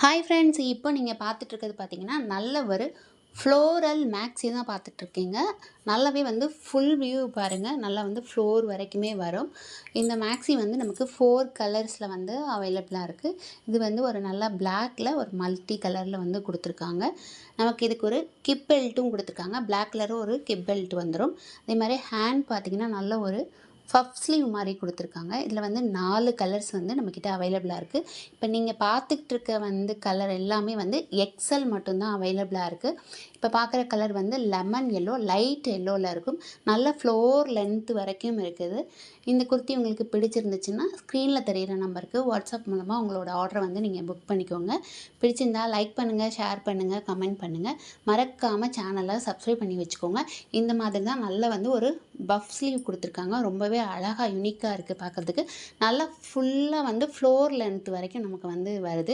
Hi friends, இப்போ நீங்கள் பார்த்துட்ருக்கிறது பார்த்தீங்கன்னா நல்ல ஒரு ஃப்ளோரல் மேக்ஸி தான் பார்த்துட்ருக்கீங்க. நல்லாவே வந்து ஃபுல் வியூ பாருங்கள், நல்லா வந்து ஃப்ளோர் வரைக்குமே வரும். இந்த மேக்ஸி வந்து நமக்கு 4 கலர்ஸில் வந்து அவைலபிளாக இருக்குது. இது வந்து ஒரு நல்ல பிளாக்ல ஒரு மல்டி கலரில் வந்து கொடுத்துருக்காங்க. நமக்கு இதுக்கு ஒரு கிப் பெல்ட்டும் கொடுத்துருக்காங்க. பிளாக் கலரும் ஒரு கிப் பெல்ட் வந்துடும். அதே மாதிரி ஹேண்ட் பார்த்திங்கன்னா நல்ல ஒரு பஃப் ஸ்லீவ் மாதிரி கொடுத்துருக்காங்க. இதில் வந்து 4 கலர்ஸ் வந்து நம்மக்கிட்ட அவைலபிளாக இருக்குது. இப்போ நீங்கள் பார்த்துக்கிட்டு இருக்க வந்து கலர் எல்லாமே வந்து எக்ஸல் மட்டும்தான் அவைலபிளாக இருக்குது. இப்போ பார்க்குற கலர் வந்து லெமன் எல்லோ, லைட் எல்லோவில் இருக்கும். நல்ல ஃப்ளோர் லென்த் வரைக்கும் இருக்குது. இந்த குர்த்தி உங்களுக்கு பிடிச்சிருந்துச்சுன்னா ஸ்க்ரீனில் தெரிகிற நம்பருக்கு வாட்ஸ்அப் மூலமாக உங்களோட ஆர்டரை வந்து நீங்கள் புக் பண்ணிக்கோங்க. பிடிச்சிருந்தால் லைக் பண்ணுங்கள், ஷேர் பண்ணுங்கள், கமெண்ட் பண்ணுங்கள். மறக்காமல் சேனலை சப்ஸ்கிரைப் பண்ணி வச்சுக்கோங்க. இந்த மாதிரி தான் நல்லா வந்து ஒரு பஃப் ஸ்லீவ் கொடுத்துருக்காங்க. ரொம்பவே அழகாக யூனிக்காக இருக்குது பார்க்குறதுக்கு. நல்லா ஃபுல்லாக வந்து ஃப்ளோர் லென்த் வரைக்கும் நமக்கு வந்து வருது.